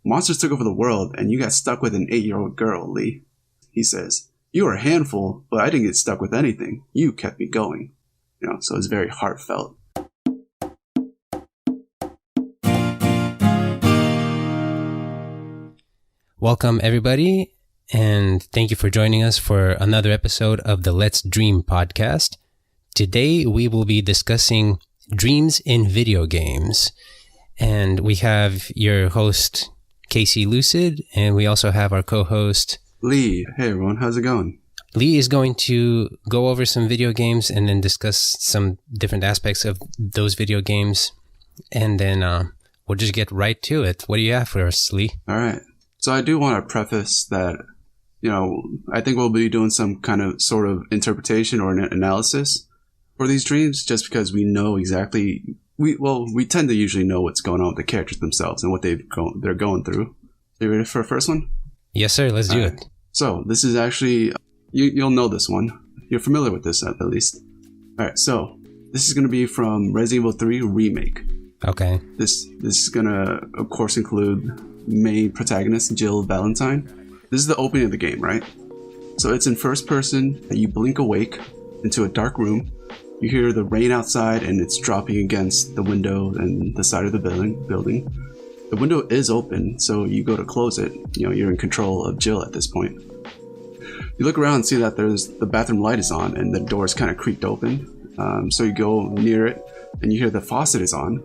Monsters took over the world, and you got stuck with an 8-year-old girl, Lee. He says, you are a handful, but I didn't get stuck with anything. You kept me going. So it's very heartfelt. Welcome, everybody, and thank you for joining us for another episode of the Let's Dream podcast. Today, we will be discussing dreams in video games. And we have your host, Casey Lucid, and we also have our co-host, Lee. Hey, everyone. How's it going? Lee is going to go over some video games and then discuss some different aspects of those video games. And then we'll just get right to it. What do you have for us, Lee? All right. So I do want to preface that, I think we'll be doing some kind of sort of interpretation or analysis for these dreams just because we know exactly... We tend to usually know what's going on with the characters themselves and what they're going through. You ready for the first one? Yes, sir. Let's do it. So this is actually, you'll know this one. You're familiar with this at least. All right. So this is going to be from Resident Evil 3 Remake. Okay. This is going to, of course, include main protagonist Jill Valentine. This is the opening of the game, right? So it's in first person, and you blink awake into a dark room. You hear the rain outside and it's dropping against the window and the side of the building. The window is open, so you go to close it. You're in control of Jill at this point. You look around and see that the bathroom light is on and the door is kind of creaked open. So you go near it and you hear the faucet is on.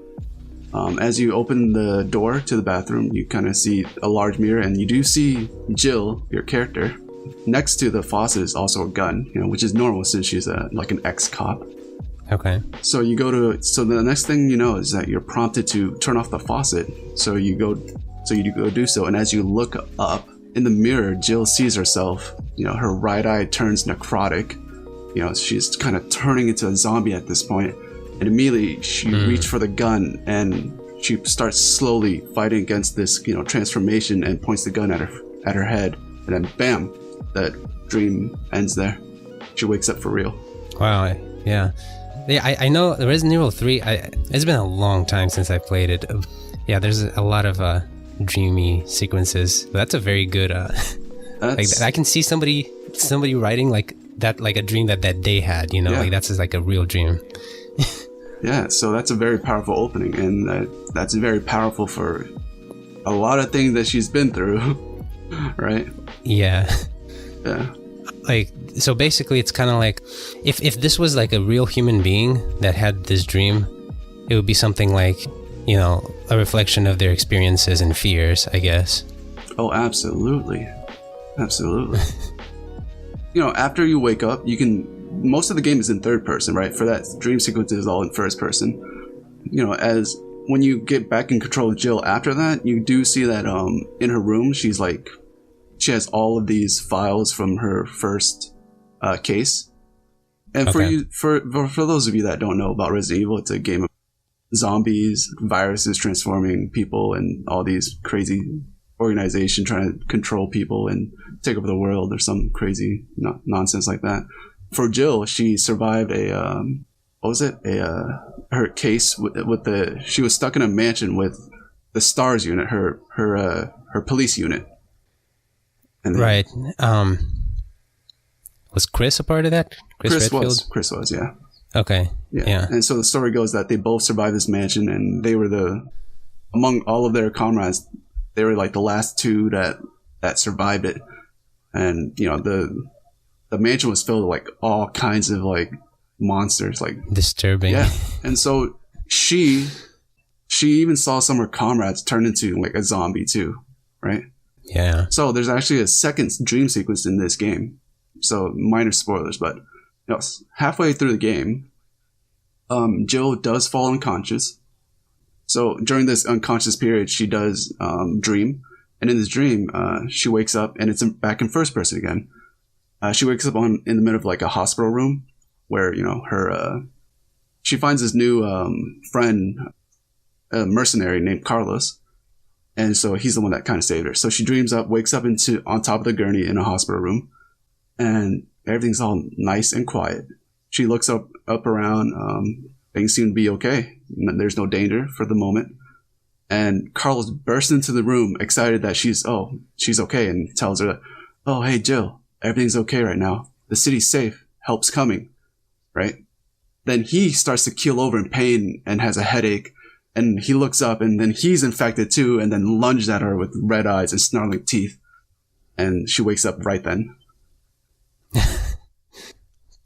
As you open the door to the bathroom, you kind of see a large mirror and you do see Jill, your character. Next to the faucet is also a gun, which is normal since she's like an ex-cop. Okay. So the next thing you know is that you're prompted to turn off the faucet. So you go do so, and as you look up in the mirror, Jill sees herself. Her right eye turns necrotic. She's kind of turning into a zombie at this point, and immediately she reaches for the gun and she starts slowly fighting against this transformation and points the gun at her head, and then bam, that dream ends there. She wakes up for real. Wow. Yeah. Yeah, I know Resident Evil 3, it's been a long time since I played it. Yeah, there's a lot of dreamy sequences. That's a very good... I can see somebody writing like that, like a dream that they had, like that's just like a real dream. Yeah, so that's a very powerful opening, and that's very powerful for a lot of things that she's been through, right? Yeah. Yeah. So basically it's kind of like if this was like a real human being that had this dream, it would be something like, a reflection of their experiences and fears, I guess. Oh, absolutely. Absolutely. After you wake up, most of the game is in third person, right? For that dream sequence is all in first person. As when you get back in control of Jill after that, you do see that in her room, she has all of these files from her first case. And okay. for those of you that don't know about Resident Evil, it's a game of zombies, viruses transforming people, and all these crazy organization trying to control people and take over the world or some crazy nonsense like that. For Jill, she survived her case with she was stuck in a mansion with the STARS unit, her police unit. And then, right. Was Chris a part of that? Chris was, yeah. Okay. Yeah. And so the story goes that they both survived this mansion, and they were among all of their comrades, they were like the last two that survived it. And the mansion was filled with like all kinds of like monsters, like disturbing. Yeah. And so she even saw some of her comrades turn into like a zombie too, right? Yeah. So there's actually a second dream sequence in this game. So minor spoilers, but halfway through the game, Jill does fall unconscious. So during this unconscious period, she does dream, and in this dream, she wakes up and it's back in first person again. She wakes up in the middle of like a hospital room where she finds this new friend, a mercenary named Carlos. And so he's the one that kind of saved her. So she dreams up, wakes up on top of the gurney in a hospital room, and everything's all nice and quiet. She looks up around. Things seem to be okay. There's no danger for the moment. And Carlos bursts into the room, excited that she's okay, and tells her, "Oh, hey, Jill, everything's okay right now. The city's safe. Help's coming." Right? Then he starts to keel over in pain and has a headache. And he looks up, and then he's infected too, and then lunges at her with red eyes and snarling teeth. And she wakes up right then.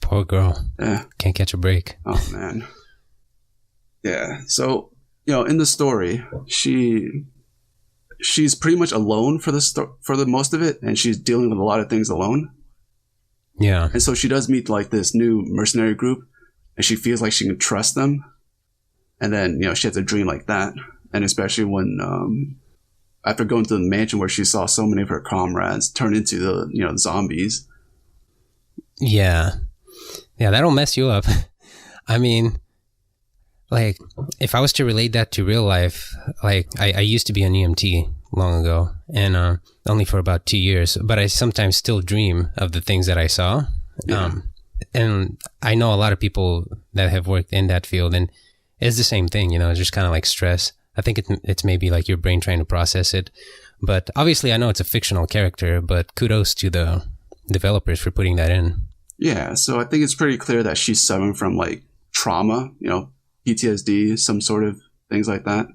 Poor girl. Yeah. Can't catch a break. Oh, man. Yeah. So, in the story, she's pretty much alone for the most of it, and she's dealing with a lot of things alone. Yeah. And so she does meet like this new mercenary group, and she feels like she can trust them. And then, she has a dream like that. And especially when, after going to the mansion where she saw so many of her comrades turn into the zombies. Yeah. Yeah, that'll mess you up. I mean, like, if I was to relate that to real life, like, I used to be an EMT long ago, and only for about 2 years, but I sometimes still dream of the things that I saw. Yeah. And I know a lot of people that have worked in that field, and it's the same thing, it's just kind of like stress. I think it's maybe like your brain trying to process it. But obviously I know it's a fictional character, but kudos to the developers for putting that in. Yeah, so I think it's pretty clear that she's suffering from like trauma, PTSD, some sort of things like that.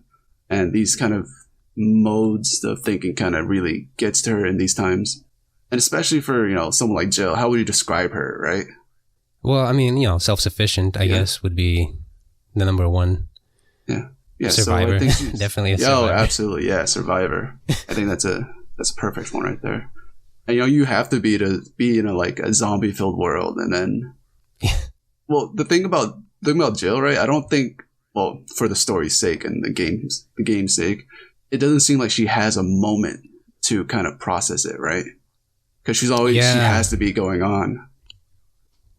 And these kind of modes of thinking kind of really gets to her in these times. And especially for, someone like Jill, how would you describe her, right? Well, I mean, surf-sufficient, I guess, would be the number one. Yeah. Survivor. So I think Definitely a survivor. Oh, absolutely. Yeah, survivor. I think that's a perfect one right there. And you have to be in a zombie filled world. And then, well, the thing about Jill, right? I don't think, well, for the story's sake and the game's sake, it doesn't seem like she has a moment to kind of process it, right? Because she has to be going on.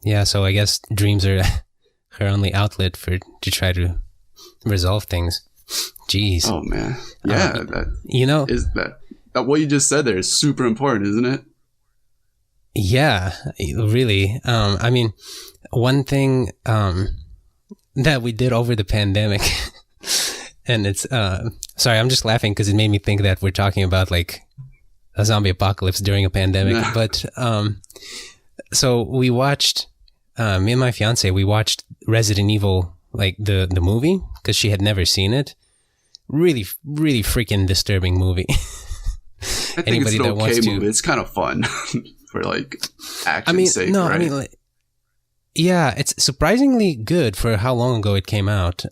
Yeah, so I guess dreams are her only outlet to try to resolve things. Jeez. Oh man. Yeah. That what you just said there is super important, isn't it? Yeah, really. I mean, one thing that we did over the pandemic, and it's sorry, I'm just laughing because it made me think that we're talking about like a zombie apocalypse during a pandemic. No. But so we watched, me and my fiance, we watched Resident Evil, like the movie, because she had never seen it. Really, really freaking disturbing movie. I think it's an okay movie. It's kind of fun for like action's sake, right? I mean, like, yeah, it's surprisingly good for how long ago it came out.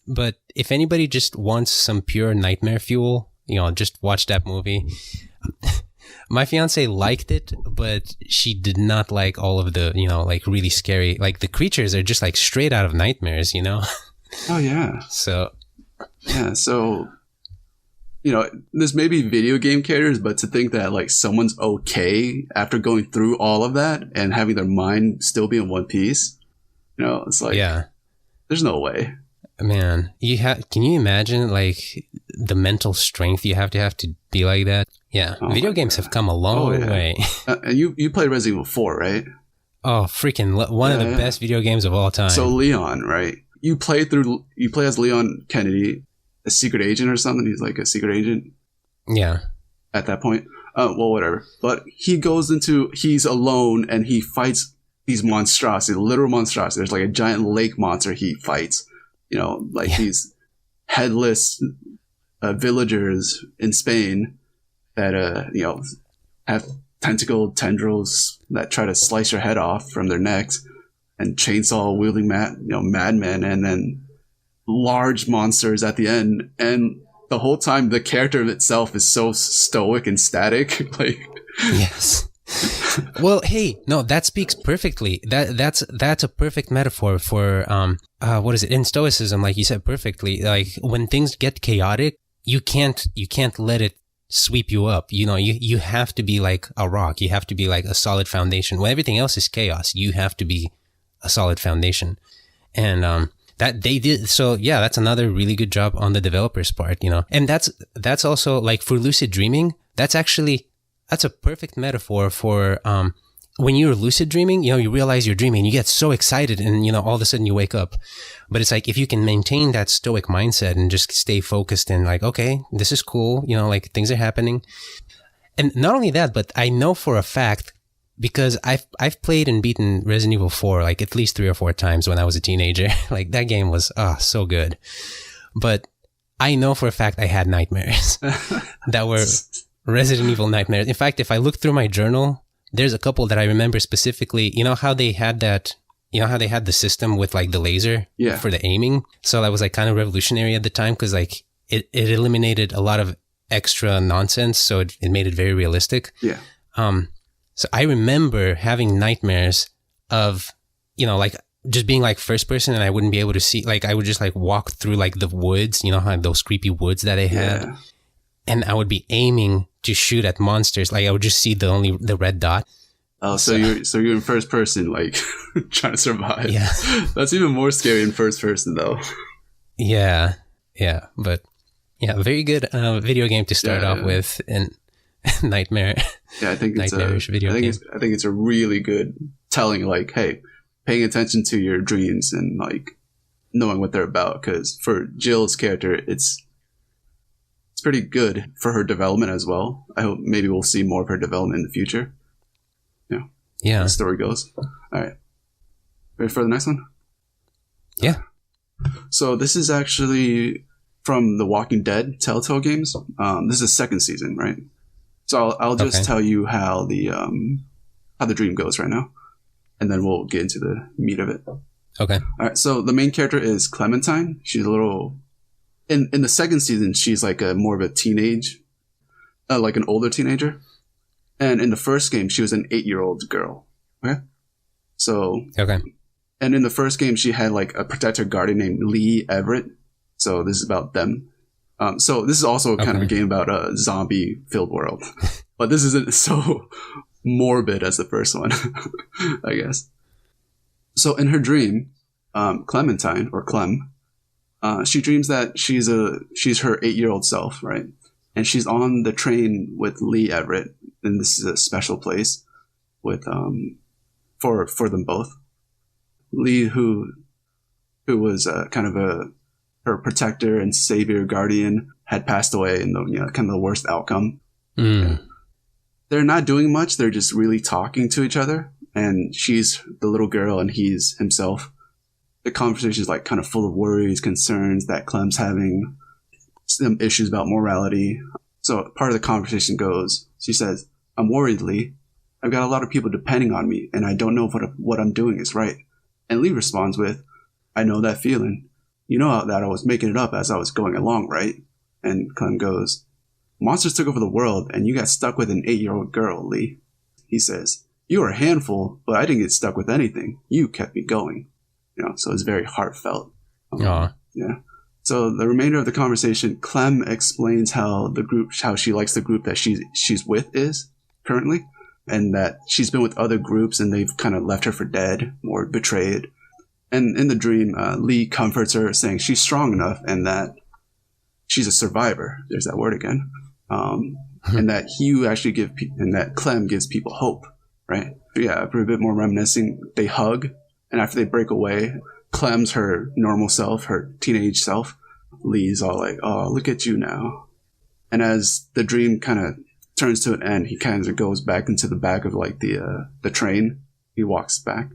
But if anybody just wants some pure nightmare fuel, just watch that movie. My fiance liked it, but she did not like all of the, like really scary, like the creatures are just like straight out of nightmares, Oh yeah. So. Yeah, so, this may be video game characters, but to think that like someone's okay after going through all of that and having their mind still be in one piece, it's like, yeah, there's no way. Man, can you imagine like the mental strength you have to be like that? Yeah, video games have come a long way. And you played Resident Evil 4, right? Oh, freaking one of the best video games of all time. So Leon, right? You play as Leon Kennedy, a secret agent or something. He's like a secret agent. Yeah. At that point. Well, whatever. But he's alone and he fights these monstrosities, literal monstrosities. There's like a giant lake monster he fights. These headless villagers in Spain that, have tentacled tendrils that try to slice your head off from their necks. And chainsaw wielding madmen, and then large monsters at the end. And the whole time, the character itself is so stoic and static. Like, yes. Well, hey, no, that speaks perfectly. That's a perfect metaphor for what is it in Stoicism? Like you said perfectly. Like when things get chaotic, you can't let it sweep you up. You have to be like a rock. You have to be like a solid foundation. When everything else is chaos, you have to be a solid foundation. And that they did. So yeah, that's another really good job on the developer's part, and that's also like for lucid dreaming, that's a perfect metaphor for when you're lucid dreaming, you realize you're dreaming, you get so excited and, all of a sudden you wake up. But it's like, if you can maintain that stoic mindset and just stay focused and like, okay, this is cool, like things are happening. And not only that, but I know for a fact, because I've played and beaten Resident Evil 4 like at least 3 or 4 times when I was a teenager. Like that game was so good. But I know for a fact I had nightmares that were Resident Evil nightmares. In fact, if I look through my journal, there's a couple that I remember specifically. How they had that, how they had the system with like the laser for the aiming. So that was like kind of revolutionary at the time, because like it eliminated a lot of extra nonsense. So it made it very realistic. Yeah. So I remember having nightmares of, like just being like first person, and I wouldn't be able to see, like I would just like walk through like the woods, how those creepy woods that they had. And I would be aiming to shoot at monsters. Like I would just see the red dot. Oh, so you're in first person, like trying to survive. Yeah. That's even more scary in first person though. Yeah. Yeah. But yeah, very good video game to start off with, and nightmare. Yeah, I think nightmarish video game. I think it's a really good telling, like, hey, paying attention to your dreams and like knowing what they're about. Because for Jill's character, it's pretty good for her development as well. I hope maybe we'll see more of her development in the future. Yeah. The story goes. All right. Ready for the next one? Yeah. So this is actually from the Walking Dead Telltale games. This is the second season, right? So I'll just tell you how the dream goes right now, and then we'll get into the meat of it. Okay. All right. So the main character is Clementine. She's a little in the second season. She's like more of a teenage, like an older teenager, and in the first game she was an 8-year-old girl. Okay. So and in the first game she had like a protector guardian named Lee Everett. So this is about them. So this is also kind of a game about a zombie-filled world, but this isn't so morbid as the first one, I guess. So in her dream, Clementine or Clem, she dreams that she's her 8-year-old self, right? And she's on the train with Lee Everett, and this is a special place with for them both. Lee, who was kind of her protector and savior guardian, had passed away in the kind of the worst outcome. Mm. They're not doing much. They're just really talking to each other. And she's the little girl and he's himself. The conversation is like kind of full of worries, concerns that Clem's having, some issues about morality. So part of the conversation goes, she says, "I'm worried, Lee. I've got a lot of people depending on me and I don't know if what I'm doing is right." And Lee responds with, "I know that feeling. You know that I was making it up as I was going along, right?" And Clem goes, "Monsters took over the world and you got stuck with an 8-year-old girl, Lee." He says, "You were a handful, but I didn't get stuck with anything. You kept me going." So it's very heartfelt. Yeah. So the remainder of the conversation, Clem explains how she likes the group that she's with is currently, and that she's been with other groups and they've kind of left her for dead or betrayed. And in the dream, Lee comforts her, saying she's strong enough and that she's a survivor. There's that word again. And that and that Clem gives people hope, right? But yeah, after a bit more reminiscing, they hug, and after they break away, Clem's her normal self, her teenage self. Lee's all like, "Oh, look at you now." And as the dream kind of turns to an end, he kind of goes back into the back of like the train. He walks back.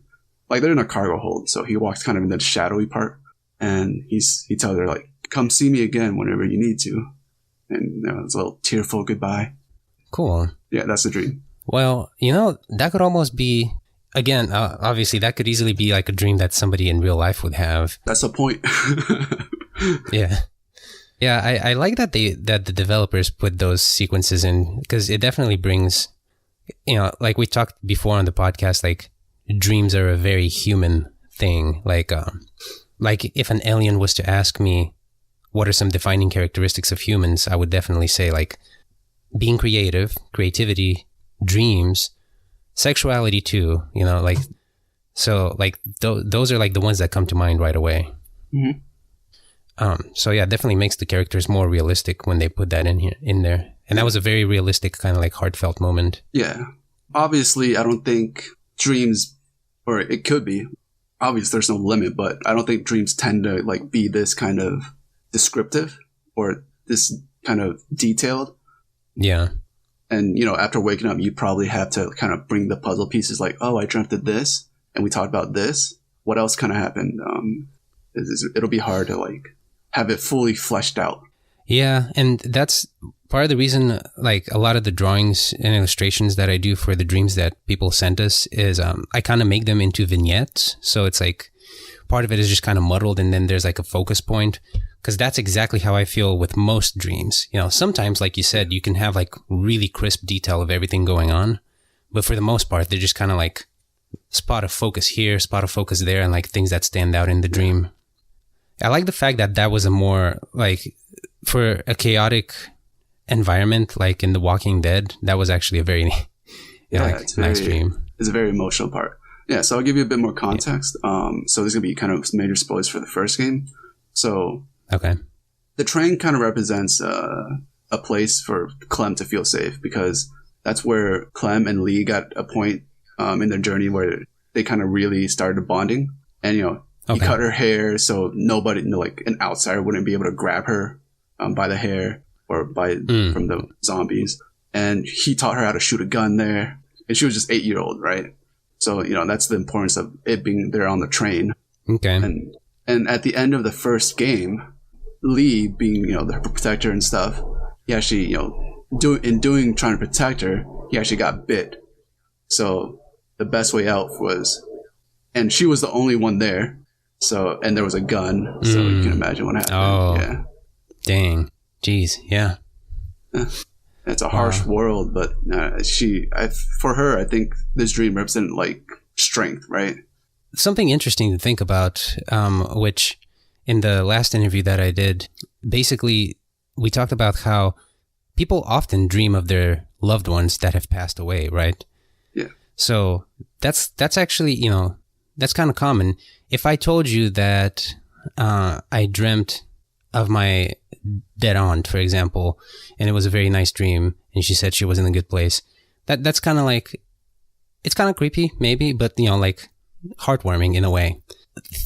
Like they're in a cargo hold, so he walks kind of in the shadowy part, and he tells her like, "Come see me again whenever you need to," and it's a little tearful goodbye. Cool. Yeah, that's the dream. Well, that could almost be, again, obviously that could easily be like a dream that somebody in real life would have. That's the point. Yeah. I like that that the developers put those sequences in, because it definitely brings, like we talked before on the podcast, like dreams are a very human thing. Like if an alien was to ask me what are some defining characteristics of humans, I would definitely say like being creativity, dreams, sexuality too, like, so like those are like the ones that come to mind right away. Mm-hmm. So yeah, it definitely makes the characters more realistic when they put that in there. And that was a very realistic kind of like heartfelt moment. Yeah. obviously, I don't think dreams, or it could be, obviously there's no limit, but I don't think dreams tend to like be this kind of descriptive or this kind of detailed. Yeah. And, you know, after waking up, you probably have to kind of bring the puzzle pieces like, oh, I dreamt of this and we talked about this. What else kind of happened? It'll be hard to like have it fully fleshed out. Yeah. And that's part of the reason, like a lot of the drawings and illustrations that I do for the dreams that people send us is I kind of make them into vignettes. So it's like part of it is just kind of muddled and then there's like a focus point. Because that's exactly how I feel with most dreams. You know, sometimes, like you said, you can have like really crisp detail of everything going on. But for the most part, they're just kind of like spot of focus here, spot of focus there, and like things that stand out in the dream. I like the fact that that was a more like, for a chaotic environment, like in The Walking Dead, that was actually a very, nice dream. It's a very emotional part. Yeah, so I'll give you a bit more context. So there's going to be kind of major spoilers for the first game. So... Okay. The train kind of represents a place for Clem to feel safe because that's where Clem and Lee got a point in their journey where they kind of really started bonding. And, you know, he cut her hair so nobody, like an outsider wouldn't be able to grab her by the hair or from the zombies. And he taught her how to shoot a gun there. And she was just 8-year-old, right? So, you know, that's the importance of it being there on the train. Okay. And at the end of the first game, Lee, being, you know, the protector and stuff, he actually, you know, trying to protect her, he actually got bit. So the best way out was, and she was the only one there. So, and there was a gun. So you can imagine what happened. Oh, yeah. Dang. Jeez. Yeah. It's a harsh world, but for her, I think this dream represented like strength, right? Something interesting to think about, which in the last interview that I did, basically we talked about how people often dream of their loved ones that have passed away, right? Yeah. So that's actually, you know, that's kind of common. If I told you that I dreamt of my dead aunt, for example, and it was a very nice dream, and she said she was in a good place, that's kind of like, it's kind of creepy, maybe, but, you know, like heartwarming in a way.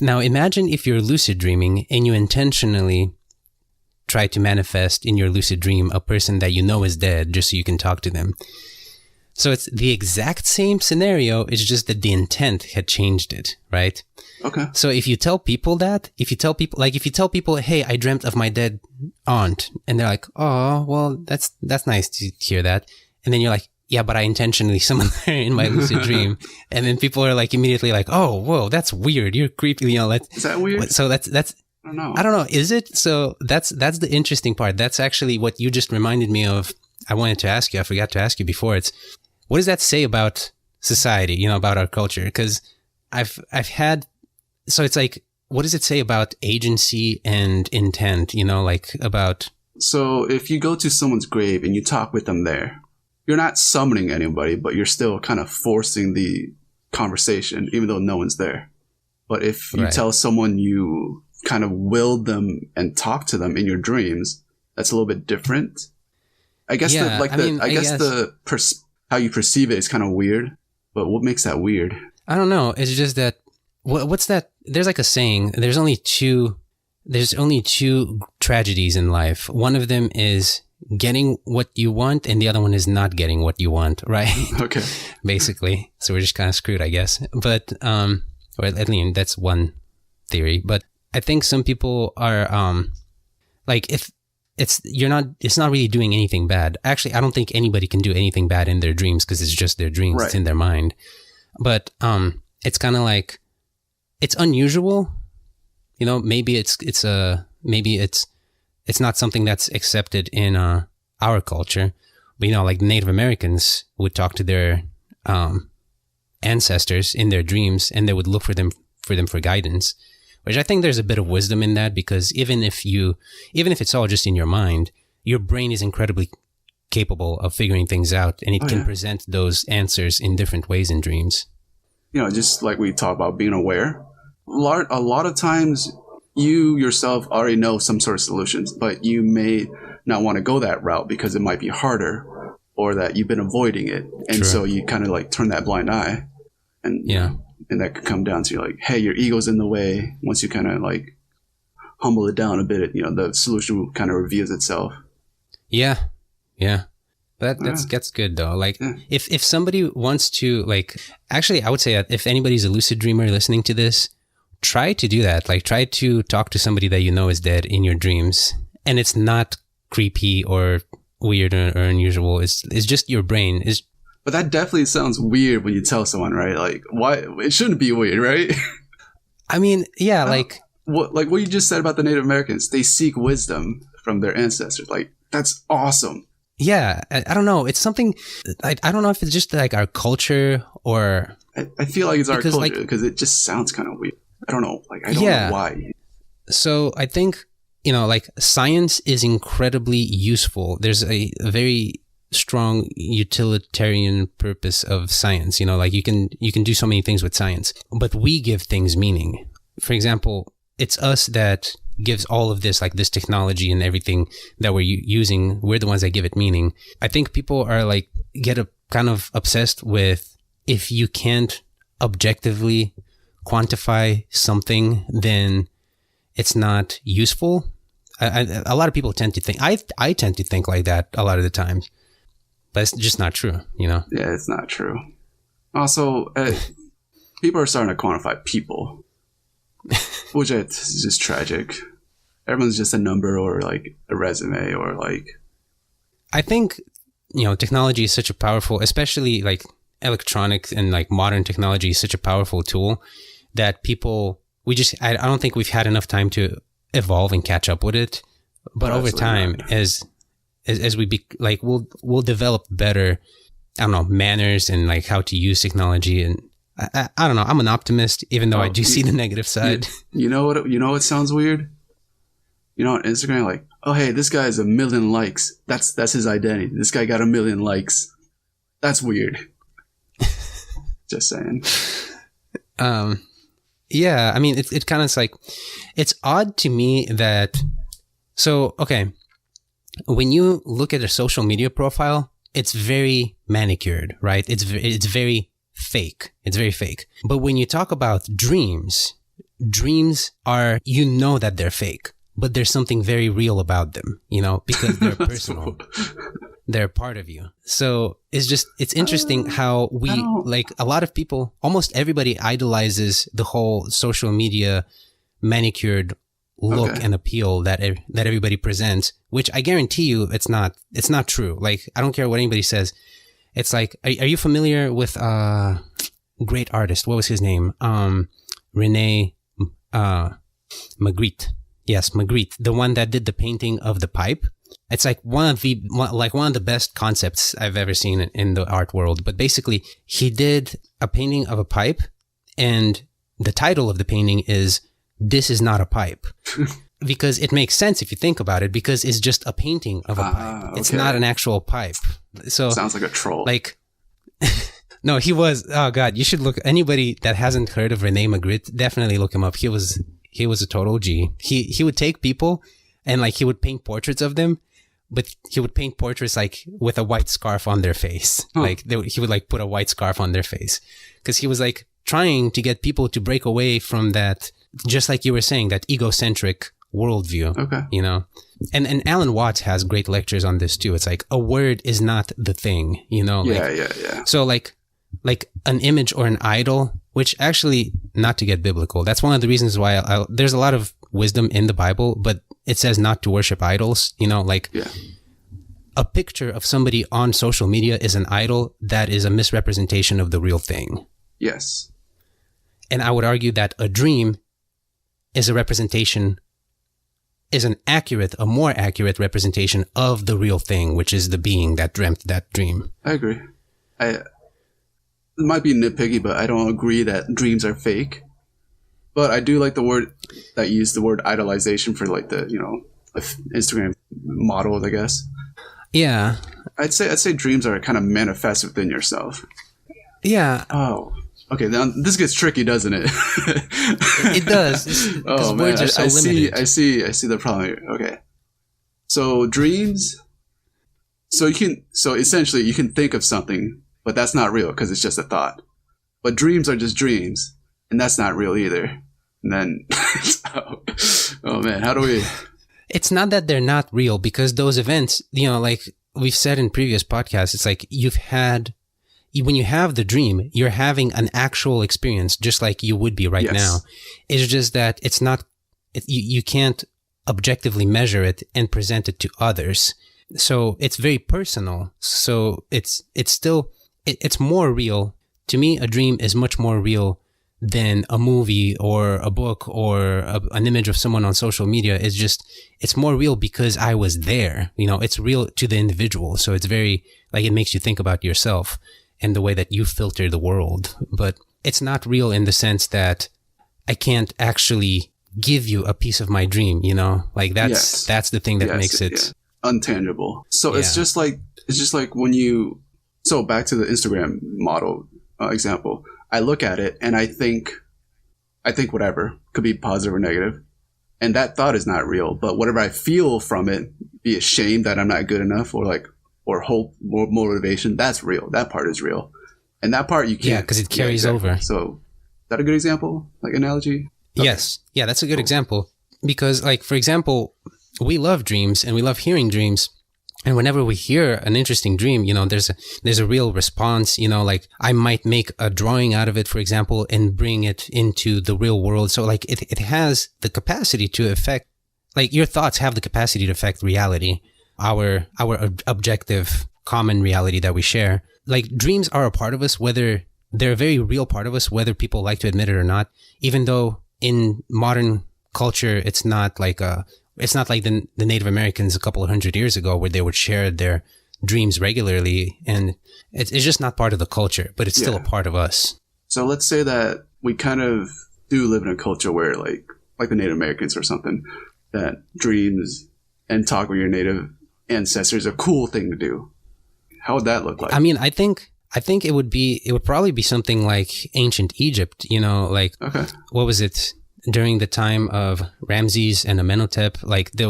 Now, imagine if you're lucid dreaming and you intentionally try to manifest in your lucid dream a person that you know is dead just so you can talk to them. So it's the exact same scenario. It's just that the intent had changed it, right? Okay. So if you tell people, hey, I dreamt of my dead aunt, and they're like, oh, well, that's nice to hear that. And then you're like, yeah, but I intentionally summoned her in my lucid dream. And then people are like immediately like, oh, whoa, that's weird. You're creepy. You know, is that weird? So that's, I don't know. I don't know. Is it? So that's the interesting part. That's actually what you just reminded me of. I wanted to ask you. I forgot to ask you before. It's, what does that say about society, you know, about our culture? Because I've had, so it's like, what does it say about agency and intent, you know, like about. So if you go to someone's grave and you talk with them there, you're not summoning anybody, but you're still kind of forcing the conversation, even though no one's there. But if you tell someone you kind of willed them and talk to them in your dreams, that's a little bit different. I guess how you perceive it is kind of weird, but what makes that weird? I don't know. It's just that, what's that? There's like a saying, there's only two tragedies in life. One of them is getting what you want, and the other one is not getting what you want, right? Okay. Basically. So we're just kind of screwed, I guess. But, or at least that's one theory. But I think some people are, like, if it's not really doing anything bad. Actually, I don't think anybody can do anything bad in their dreams because it's just their dreams. Right. It's in their mind. But, it's kind of like, it's unusual. You know, maybe it's not something that's accepted in our culture. But, you know, like Native Americans would talk to their ancestors in their dreams, and they would look for them for guidance, which I think there's a bit of wisdom in that, because even if it's all just in your mind, your brain is incredibly capable of figuring things out, and it can present those answers in different ways in dreams. You know, just like we talk about being aware, a lot of times you yourself already know some sort of solutions, but you may not want to go that route because it might be harder. or that you've been avoiding it, and True. so you kind of like turn that blind eye, and and that could come down to like, hey, your ego's in the way. Once you kind of like humble it down a bit, the solution kind of reveals itself. Yeah. That's good though. Like if somebody wants to actually, I would say that if anybody's a lucid dreamer listening to this, try to do that. Like try to talk to somebody that you know is dead in your dreams, and it's not creepy or weird or unusual. It's just your brain. But that definitely sounds weird when you tell someone, right? Like, why? It shouldn't be weird, right? I mean, yeah, what you just said about the Native Americans, they seek wisdom from their ancestors. Like, that's awesome. Yeah, I don't know. It's something, I don't know if it's just like our culture or... I feel like it's our culture because it just sounds kind of weird. I don't know. Like, I don't know why. So I think, science is incredibly useful. There's a very strong utilitarian purpose of science. You can do so many things with science, but we give things meaning. For example, it's us that gives all of this, like this technology and everything that we're using. We're the ones that give it meaning. I think people are get kind of obsessed with, if you can't objectively quantify something, then it's not useful. A lot of people tend to think, I tend to think like that a lot of the times. But it's just not true, Yeah, it's not true. Also, people are starting to quantify people, which is just tragic. Everyone's just a number or like a resume or like... I think, technology is such a powerful, especially like electronics and like modern technology is such a powerful tool that people, I don't think we've had enough time to evolve and catch up with it. But over time, as we we'll develop better, I don't know, manners and like how to use technology. And I don't know, I'm an optimist, even though I do see the negative side. You know what sounds weird? On Instagram, like, oh, hey, this guy has 1 million likes. That's his identity. This guy got 1 million likes. That's weird. Just saying. Yeah, I mean, it kind of like, it's odd to me that, so, okay, when you look at a social media profile, it's very manicured, right? It's very fake. It's very fake. But when you talk about dreams are, that they're fake, but there's something very real about them, because they're personal. They're part of you. So it's interesting how we, a lot of people, almost everybody idolizes the whole social media manicured look and appeal that everybody presents, which I guarantee you it's not true. Like, I don't care what anybody says. It's like, are you familiar with great artist? What was his name? Rene Magritte. Yes, Magritte, the one that did the painting of the pipe. It's like one of the best concepts I've ever seen in the art world. But basically, he did a painting of a pipe, and the title of the painting is "This is not a pipe," because it makes sense if you think about it. Because it's just a painting of a pipe. Okay. It's not an actual pipe. So sounds like a troll. Like, no, he was. Oh God, you should look. Anybody that hasn't heard of Rene Magritte, definitely look him up. He was a total G. He would take people and he would paint portraits of them, but he would paint portraits with a white scarf on their face. Huh. He would put a white scarf on their face because he was trying to get people to break away from that, just like you were saying, that egocentric worldview. Okay. And Alan Watts has great lectures on this too. It's a word is not the thing, Yeah. So like an image or an idol, which actually, not to get biblical, that's one of the reasons why there's a lot of wisdom in the Bible, but it says not to worship idols, a picture of somebody on social media is an idol that is a misrepresentation of the real thing. Yes. And I would argue that a dream is a more accurate representation of the real thing, which is the being that dreamt that dream. I agree. It might be nitpicky, but I don't agree that dreams are fake. But I do like the word that used the word idolization for the Instagram models, I guess. Yeah. I'd say dreams are kind of manifest within yourself. Yeah. Oh. Okay, now this gets tricky, doesn't it? It does. Because words are so limited. I see the problem here. Okay. So dreams. So essentially you can think of something, but that's not real because it's just a thought. But dreams are just dreams, and that's not real either. And then, oh man, how do we? It's not that they're not real, because those events, like we've said in previous podcasts, it's like when you have the dream, you're having an actual experience, just like you would be right now. It's just that it's not, you can't objectively measure it and present it to others. So it's very personal. So it's more real. To me, a dream is much more real than a movie or a book or an image of someone on social media. It's more real because I was there. It's real to the individual. So it's very, like, it makes you think about yourself and the way that you filter the world. But it's not real in the sense that I can't actually give you a piece of my dream, like that's the thing that makes it untangible. So it's just like when you, so back to the Instagram model example, I look at it and I think whatever, could be positive or negative, and that thought is not real, but whatever I feel from it, be it shame that I'm not good enough, or hope, more motivation, that's real. That part is real, and that part you can't. Yeah, because it carries over. So is that a good example, like analogy? Okay. Yes, yeah, that's a good example, because, like, for example, we love dreams and we love hearing dreams. And whenever we hear an interesting dream, there's a real response, like I might make a drawing out of it, for example, and bring it into the real world. So like it has the capacity to affect, like your thoughts have the capacity to affect reality, our objective common reality that we share. Like dreams are a part of us, whether they're a very real part of us, whether people like to admit it or not, even though in modern culture, it's not like the Native Americans a couple of hundred years ago where they would share their dreams regularly, and it's just not part of the culture, but it's still a part of us. So let's say that we kind of do live in a culture where like the Native Americans or something, that dreams and talk with your Native ancestors are a cool thing to do. How would that look like? I mean, I think it would probably be something like ancient Egypt, like, what was it? During the time of Ramses and Amenhotep, like it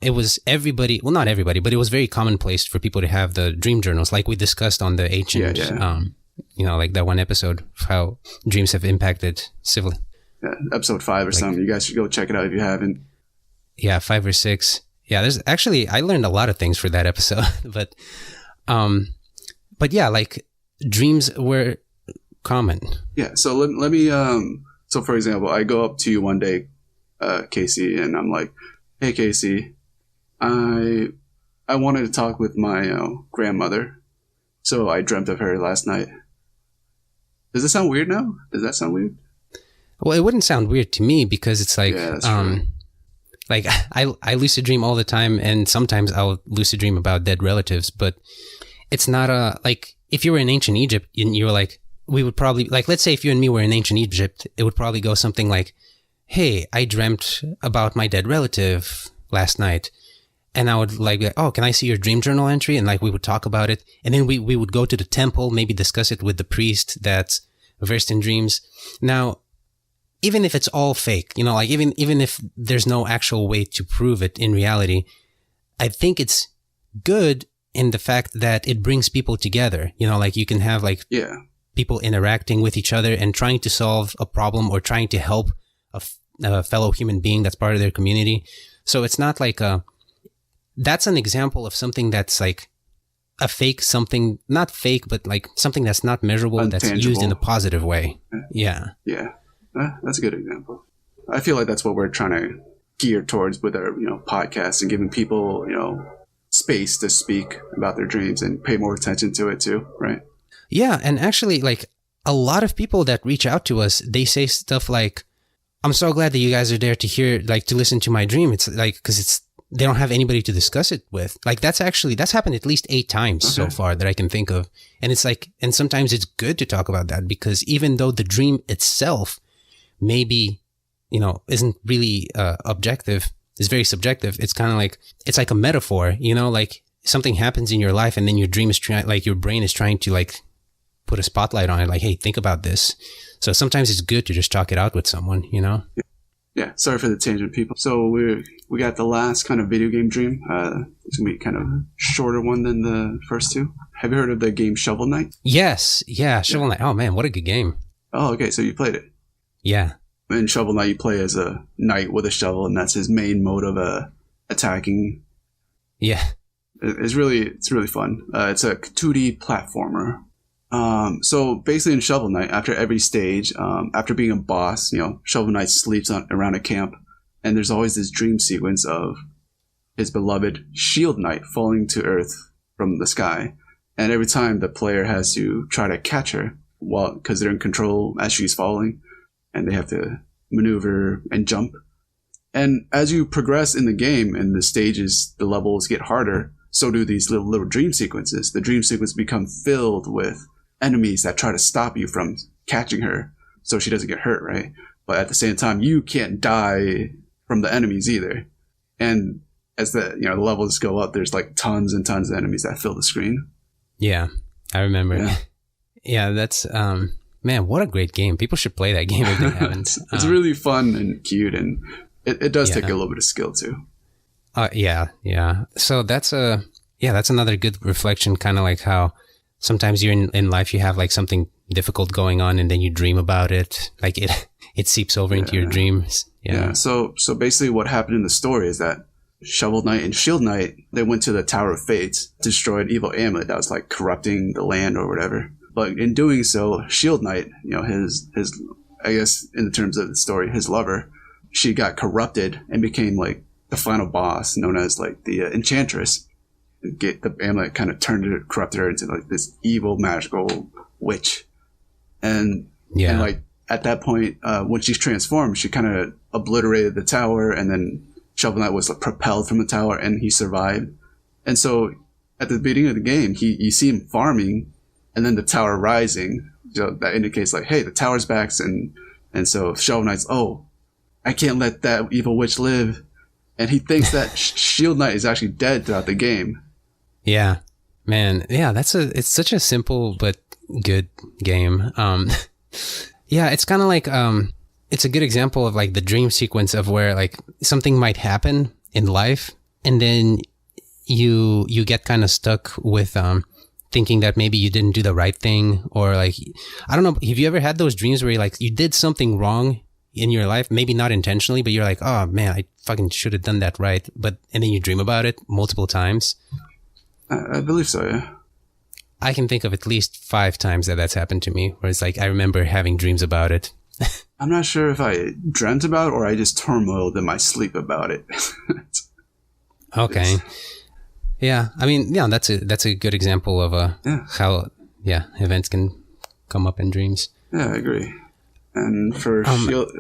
was everybody, well, not everybody, but it was very commonplace for people to have the dream journals, like we discussed on the ancient, like that one episode of how dreams have impacted civil. Yeah, episode 5 or something. You guys should go check it out if you haven't. Yeah, 5 or 6. Yeah, there's actually, I learned a lot of things for that episode, but yeah, like dreams were common. Yeah. So let me, so, for example, I go up to you one day, Casey, and I'm like, "Hey, Casey, I wanted to talk with my grandmother, so I dreamt of her last night." Does it sound weird now? Does that sound weird? Well, it wouldn't sound weird to me because it's like, like I lucid dream all the time, and sometimes I'll lucid dream about dead relatives, but it's not like if you were in ancient Egypt and you were like, we would probably, like, let's say if you and me were in ancient Egypt, it would probably go something like, "Hey, I dreamt about my dead relative last night." And I would like, "Oh, can I see your dream journal entry?" And like, we would talk about it. And then we would go to the temple, maybe discuss it with the priest that's versed in dreams. Now, even if it's all fake, like even if there's no actual way to prove it in reality, I think it's good in the fact that it brings people together. Like you can have like, people interacting with each other and trying to solve a problem or trying to help a fellow human being that's part of their community. So it's not like that's an example of something that's like a fake something, not fake, but like something that's not measurable, untangible, that's used in a positive way. Yeah. Yeah. That's a good example. I feel like that's what we're trying to gear towards with our, podcast, and giving people, space to speak about their dreams and pay more attention to it too. Right. Yeah, and actually, like, a lot of people that reach out to us, they say stuff like, "I'm so glad that you guys are there to hear, like, to listen to my dream." It's like, because they don't have anybody to discuss it with. Like, that's happened at least 8 times so far that I can think of. And it's like, and sometimes it's good to talk about that, because even though the dream itself maybe, isn't really objective, it's very subjective. It's kind of like, it's like a metaphor, like something happens in your life and then your dream is your brain is trying to like put a spotlight on it, like, "Hey, think about this." So sometimes it's good to just talk it out with someone, Yeah, sorry for the tangent, people. So we got the last kind of video game dream. It's gonna be kind of a shorter one than the first two. Have you heard of the game Shovel Knight? Yes, yeah, Shovel Knight. Oh man, what a good game. Oh, okay, so you played it. Yeah. In Shovel Knight, you play as a knight with a shovel, and that's his main mode of attacking. Yeah. It's really fun. It's a 2D platformer. So basically in Shovel Knight, after every stage, after being a boss, Shovel Knight sleeps around a camp, and there's always this dream sequence of his beloved Shield Knight falling to earth from the sky. And every time the player has to try to catch her, because they're in control as she's falling, and they have to maneuver and jump. And as you progress in the game and the stages, the levels get harder, so do these little dream sequences. The dream sequences become filled with enemies that try to stop you from catching her so she doesn't get hurt, right? But at the same time, you can't die from the enemies either. And as the levels go up, there's like tons and tons of enemies that fill the screen. Yeah, I remember. Yeah, yeah, that's man, what a great game. People should play that game if they haven't. It's really fun and cute, and it does take a little bit of skill too. Yeah. So that's another good reflection, kind of like how sometimes you're in life, you have like something difficult going on, and then you dream about it. Like it seeps over into your dreams. Yeah. So basically, what happened in the story is that Shovel Knight and Shield Knight, they went to the Tower of Fates, destroyed evil amulet that was like corrupting the land or whatever. But in doing so, Shield Knight, his I guess in the terms of the story, his lover, she got corrupted and became like the final boss, known as like the Enchantress. The amulet kind of corrupted her into like this evil magical witch. And like at that point, when she's transformed, she kind of obliterated the tower, and then Shovel Knight was like propelled from the tower, and he survived. And so at the beginning of the game, you see him farming, and then the tower rising. That indicates like, hey, the tower's back, and so Shovel Knight's, I can't let that evil witch live. And he thinks that Shield Knight is actually dead throughout the game. Yeah, man. Yeah, it's such a simple but good game. Yeah, it's kind of like, it's a good example of like the dream sequence of where like something might happen in life, and then you get kind of stuck with, thinking that maybe you didn't do the right thing, or like, I don't know. Have you ever had those dreams where you did something wrong in your life, maybe not intentionally, but you're like, oh man, I fucking should have done that right. And then you dream about it multiple times. I believe so, yeah. I can think of at least 5 times that's happened to me, where it's like, I remember having dreams about it. I'm not sure if I dreamt about it or I just turmoiled in my sleep about it. Okay. Yeah. I mean, yeah, that's a good example of how events can come up in dreams. Yeah, I agree. And for Shield,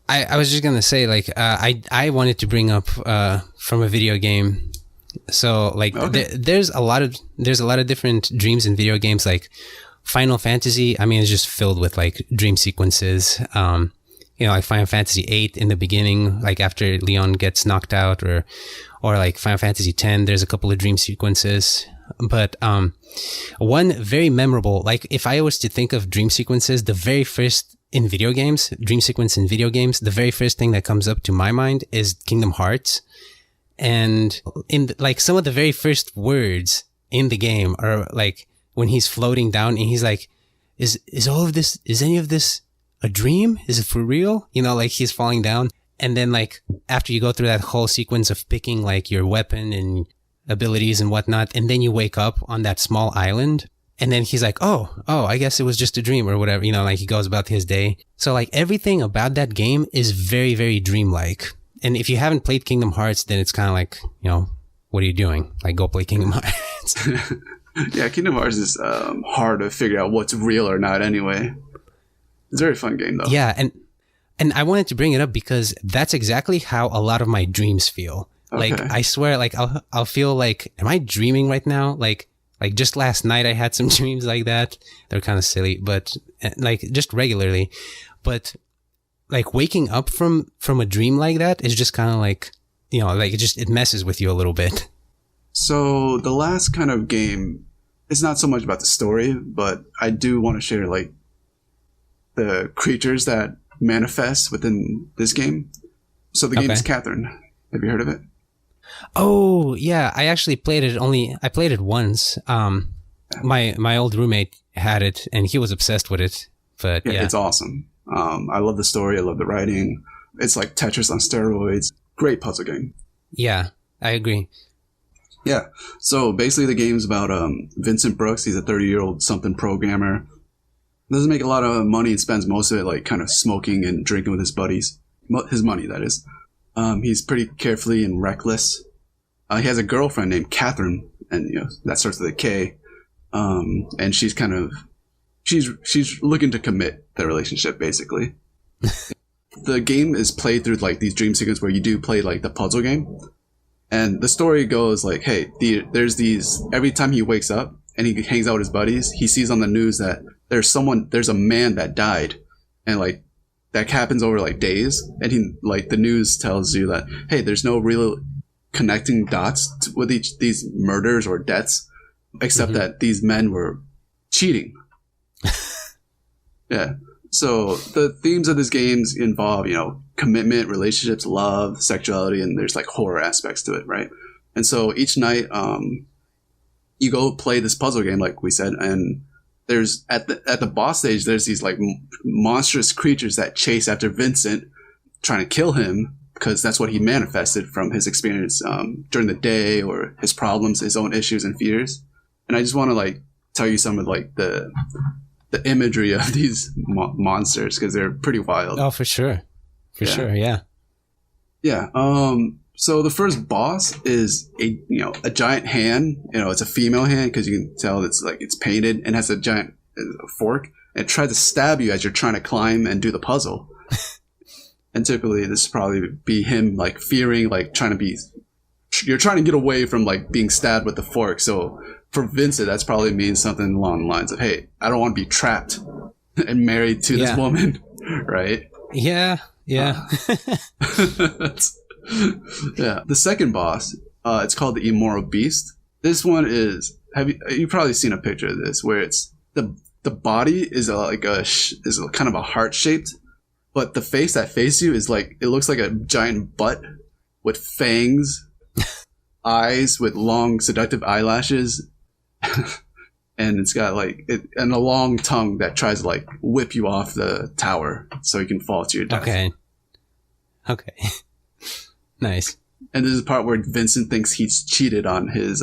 I was just gonna say, like, I wanted to bring up from a video game. So like, there's a lot of different dreams in video games. Like Final Fantasy, I mean, it's just filled with like dream sequences. Like Final Fantasy VIII in the beginning, like after Leon gets knocked out, or like Final Fantasy X, there's a couple of dream sequences. But one very memorable, like if I was to think of dream sequences, the very first in video games, dream sequence in video games, the very first thing that comes up to my mind is Kingdom Hearts. And in like some of the very first words in the game are like when he's floating down and he's like, is any of this a dream? Is it for real? Like he's falling down. And then like after you go through that whole sequence of picking like your weapon and abilities and whatnot, and then you wake up on that small island, and then he's like, oh, I guess it was just a dream or whatever, like he goes about his day. So like everything about that game is very, very dreamlike. And if you haven't played Kingdom Hearts, then it's kind of like, what are you doing? Like, go play Kingdom Hearts. Yeah, Kingdom Hearts is hard to figure out what's real or not anyway. It's a very fun game, though. Yeah, and I wanted to bring it up because that's exactly how a lot of my dreams feel. Okay. Like, I swear, like, I'll feel like, am I dreaming right now? Like just last night I had some dreams like that. They're kind of silly, but like just regularly. But like waking up from a dream like that is just kind of like, like it messes with you a little bit. So the last kind of game is not so much about the story, but I do want to share like the creatures that manifest within this game. So the game is Catherine. Have you heard of it? Oh, yeah. I actually played it I played it once. My old roommate had it and he was obsessed with it. But yeah. It's awesome. I love the story. I love the writing. It's like Tetris on steroids. Great puzzle game. Yeah, I agree. Yeah. So basically the game's about Vincent Brooks. He's a 30-year-old something programmer. Doesn't make a lot of money and spends most of it like kind of smoking and drinking with his buddies. His money, that is. He's pretty carefree and reckless. He has a girlfriend named Catherine, and that starts with a K. And she's kind of she's looking to commit the relationship, basically. The game is played through like these dream sequences where you do play like the puzzle game, and the story goes like, hey, there's these every time he wakes up and he hangs out with his buddies, he sees on the news that there's a man that died, and like that happens over like days, and the news tells you that, hey, there's no real connecting dots with these murders or deaths, except that these men were cheating. Yeah. So the themes of this games involve, commitment, relationships, love, sexuality, and there's like horror aspects to it, right? And so each night, you go play this puzzle game, like we said, and there's at the boss stage, there's these like monstrous creatures that chase after Vincent, trying to kill him because that's what he manifested from his experience during the day, or his problems, his own issues and fears. And I just want to like tell you some of like the imagery of these monsters because they're pretty wild. Oh, for sure. Sure, yeah. Yeah. So the first boss is a giant hand. It's a female hand because you can tell it's painted and has a giant fork, and it tries to stab you as you're trying to climb and do the puzzle. And typically this would probably be him like fearing, like you're trying to get away from like being stabbed with the fork. So for Vincent, that's probably means something along the lines of, hey, I don't want to be trapped and married to this woman, right? Yeah. Yeah. The second boss, it's called the Immoral Beast. This one is, you've probably seen a picture of this, where it's the body is is kind of a heart shaped, but the face that faces you is like, it looks like a giant butt with fangs, eyes with long seductive eyelashes, and it's got and a long tongue that tries to like whip you off the tower so you can fall to your death. Okay. Nice. And this is the part where Vincent thinks he's cheated on his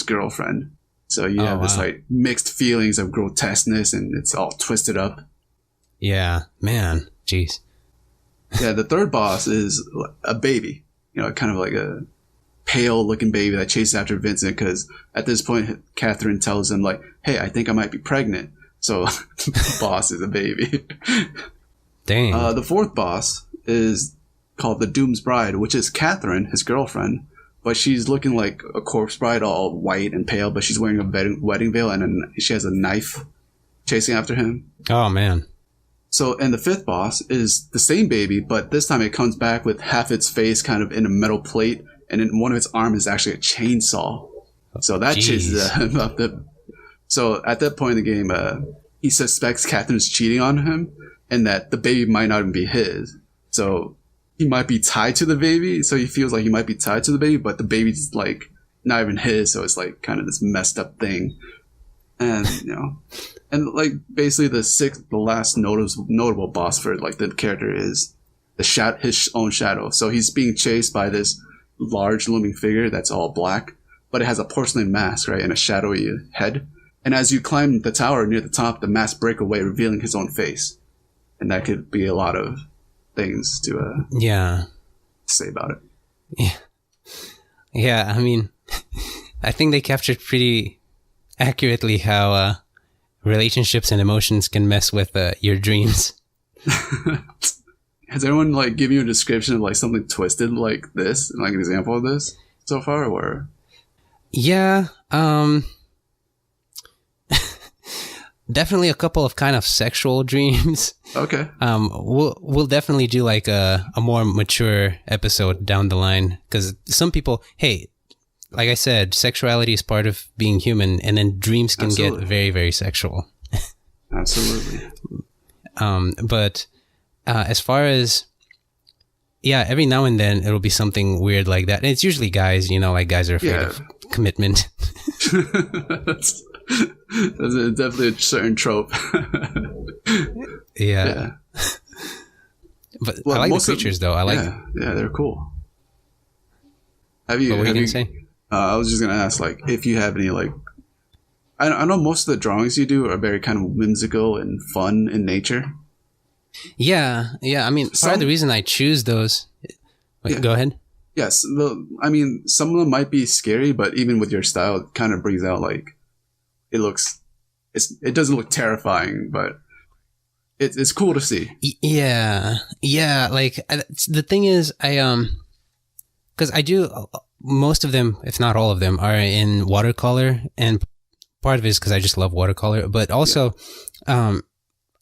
girlfriend. So you have this like mixed feelings of grotesqueness, and it's all twisted up. Yeah, man. Jeez. Yeah, the third boss is a baby. Kind of like a pale looking baby that chases after Vincent, because at this point Catherine tells him like, hey, I think I might be pregnant. So the boss is a baby. Dang. The fourth boss is called the Doom's Bride, which is Catherine, his girlfriend, but she's looking like a corpse bride, all white and pale, but she's wearing a wedding veil, and she has a knife chasing after him. Oh, man. So, and the fifth boss is the same baby, but this time it comes back with half its face kind of in a metal plate, and in one of its arms is actually a chainsaw. So that chases him up. So at that point in the game, he suspects Catherine's cheating on him, and that the baby might not even be his. So he might be tied to the baby, so he feels like he might be tied to the baby, but the baby's like not even his, so it's like kind of this messed up thing. And and like basically the last notable boss for like the character is his own shadow. So he's being chased by this large looming figure that's all black, but it has a porcelain mask, right, and a shadowy head. And as you climb the tower near the top, the mask breaks away, revealing his own face. And that could be a lot of things to say about it. Yeah. I mean, I think they captured pretty accurately how relationships and emotions can mess with your dreams. Has anyone like given you a description of like something twisted like this, like an example of this so far, or? Yeah. Definitely a couple of kind of sexual dreams. Okay. We'll definitely do like a more mature episode down the line, because some people, hey, like I said, sexuality is part of being human, and then dreams can get very, very sexual. Absolutely. But as far as yeah, every now and then it'll be something weird like that. And it's usually guys, like guys are afraid of commitment. That's definitely a certain trope. Yeah. But I like the creatures, though. Yeah, they're cool. What were you gonna say? I was just gonna ask, like, if you have any, like, I know most of the drawings you do are very kind of whimsical and fun in nature. Yeah. I mean, part of the reason I choose those. Wait, go ahead. Yes, I mean, some of them might be scary, but even with your style, it kind of brings out, like, it doesn't look terrifying, but it's cool to see. Yeah. Like, the thing is, because I do, most of them, if not all of them, are in watercolor, and part of it is because I just love watercolor, but also,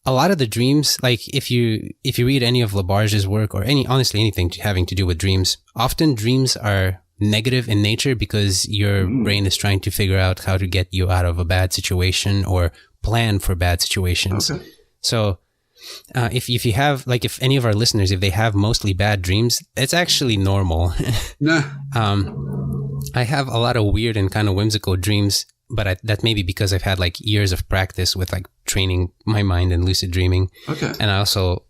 a lot of the dreams, like if you read any of Labarge's work or honestly anything having to do with dreams, often dreams are negative in nature because your brain is trying to figure out how to get you out of a bad situation or plan for bad situations. Okay. So, if you have, like, if any of our listeners, if they have mostly bad dreams, it's actually normal. Nah. I have a lot of weird and kind of whimsical dreams, but that may be because I've had like years of practice with like training my mind in lucid dreaming. Okay. And I also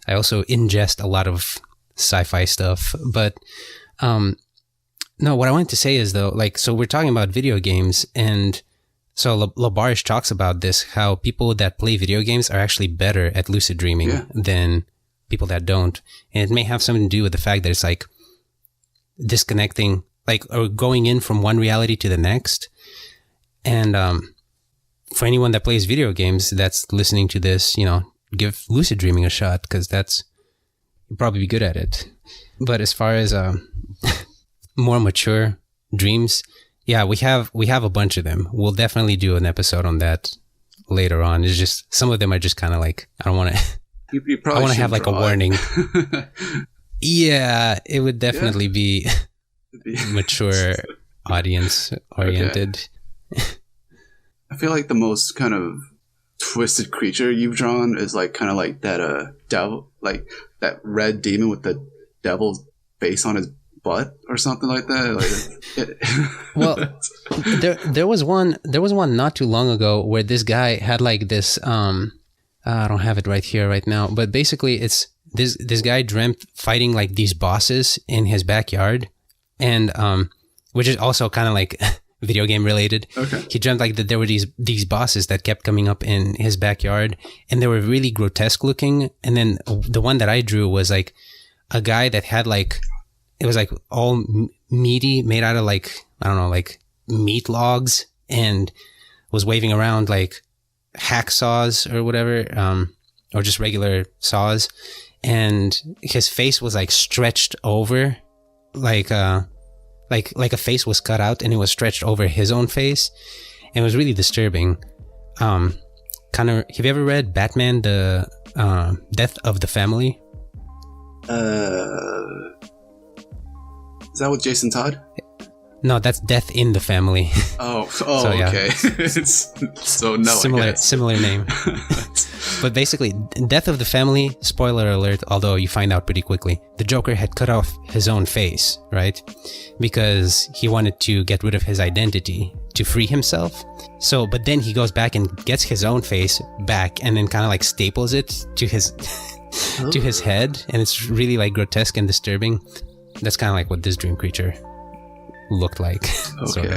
ingest a lot of sci-fi stuff. But no, what I wanted to say is though, like, so we're talking about video games, and so Labarge talks about this, how people that play video games are actually better at lucid dreaming than people that don't. And it may have something to do with the fact that it's like disconnecting, like, or going in from one reality to the next. And for anyone that plays video games that's listening to this, give lucid dreaming a shot, because you'll probably be good at it. But as far as more mature dreams, yeah, we have a bunch of them. We'll definitely do an episode on that later on. It's just some of them are just kind of like, I don't want to. I want to have like a warning. Yeah, it would definitely be mature, audience oriented. Okay. I feel like the most kind of twisted creature you've drawn is like kind of like that devil, like that red demon with the devil's face on his butt or something like that. Well, there was one not too long ago where this guy had like this. I don't have it right here right now, but basically it's this guy dreamt fighting like these bosses in his backyard, and which is also kind of like video game related. Okay. He dreamt like that there were these bosses that kept coming up in his backyard, and they were really grotesque looking. And then the one that I drew was like a guy that had like, it was like all meaty, made out of like, I don't know, like meat logs, and was waving around like hacksaws or whatever, or just regular saws. And his face was like stretched over, like a face was cut out and it was stretched over his own face. And it was really disturbing. Kind of, have you ever read Batman, the Death of the Family? Is that with Jason Todd? No, that's Death in the Family. Oh, so, yeah. Okay. So no, similar name. But basically, Death of the Family, spoiler alert, although you find out pretty quickly, the Joker had cut off his own face, right? Because he wanted to get rid of his identity to free himself. So, but then he goes back and gets his own face back and then kind of like staples it to his to his head, and it's really like grotesque and disturbing. That's kind of like what this dream creature looked like. Okay. Sort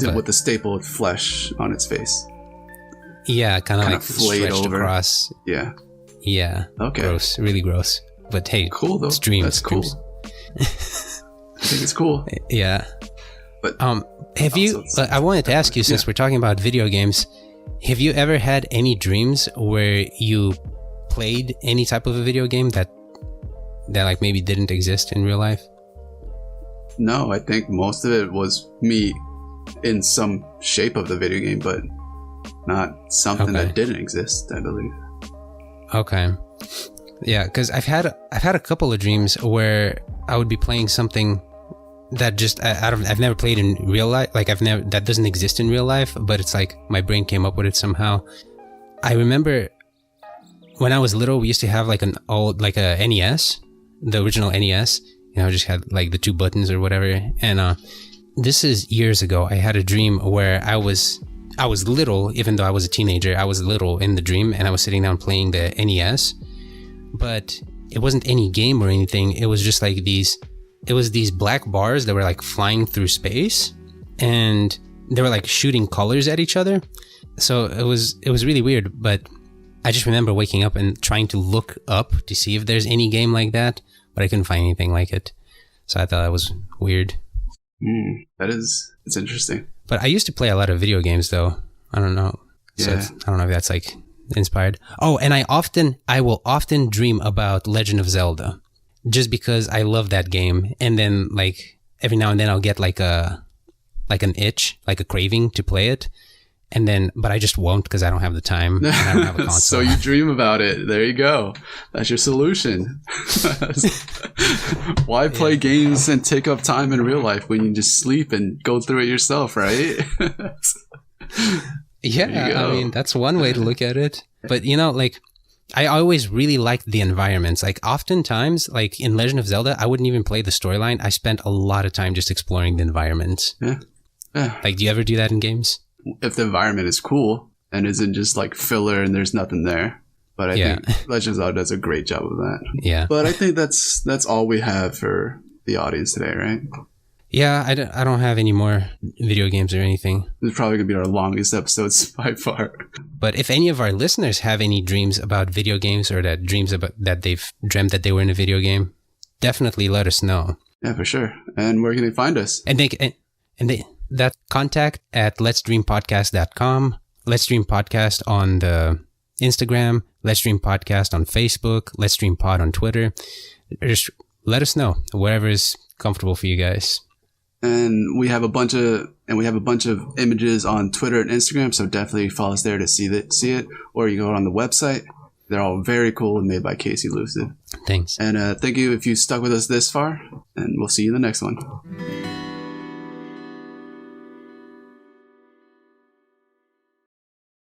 of. With the stapled flesh on its face. Yeah, kind of like stretched over across. Yeah. Yeah. Okay. Gross. Really gross. But hey, cool though. It's dreams. That's cool. I think it's cool. Yeah. But have you? I wanted to ask you, since we're talking about video games, have you ever had any dreams where you played any type of a video game that like maybe didn't exist in real life? No, I think most of it was me in some shape of the video game, but not something that didn't exist, I believe. Okay. Yeah, because I've had a couple of dreams where I would be playing something that just I've never played in real life, like that doesn't exist in real life, but it's like my brain came up with it somehow. I remember when I was little, we used to have like an old, like a NES, the original NES. Just had like the 2 buttons or whatever. And this is years ago. I had a dream where I was little, even though I was a teenager. I was little in the dream, and I was sitting down playing the NES. But it wasn't any game or anything. It was just like these black bars that were like flying through space, and they were like shooting colors at each other. So it was really weird. But I just remember waking up and trying to look up to see if there's any game like that, but I couldn't find anything like it. So I thought that was weird. It's interesting. But I used to play a lot of video games, though. I don't know. So I don't know if that's like inspired. Oh, and I will often dream about Legend of Zelda, just because I love that game. And then like every now and then I'll get like an itch, like a craving to play it. And then, but I just won't because I don't have the time. And I don't have a console. So you dream about it. There you go. That's your solution. Why play games and take up time in real life when you can just sleep and go through it yourself, right? Yeah, I mean, that's one way to look at it. But, like, I always really liked the environments. Like, oftentimes, like, in Legend of Zelda, I wouldn't even play the storyline. I spent a lot of time just exploring the environments. Yeah. Like, do you ever do that in games? If the environment is cool and isn't just like filler and there's nothing there. But I think Legend of Zelda does a great job of that. Yeah. But I think that's all we have for the audience today, right? Yeah, I don't have any more video games or anything. This is probably going to be our longest episodes by far. But if any of our listeners have any dreams about video games, or that they've dreamt that they were in a video game, definitely let us know. Yeah, for sure. And where can they find us? That contact at letsdreampodcast.com, Let's Dream Podcast on the Instagram, Let's Dream Podcast on Facebook, Let's Dream Pod on Twitter. Just let us know, whatever is comfortable for you guys. And we have a bunch of images on Twitter and Instagram, so definitely follow us there to see it. Or you go on the website. They're all very cool and made by Casey Lucid. Thanks. And thank you if you stuck with us this far, and we'll see you in the next one.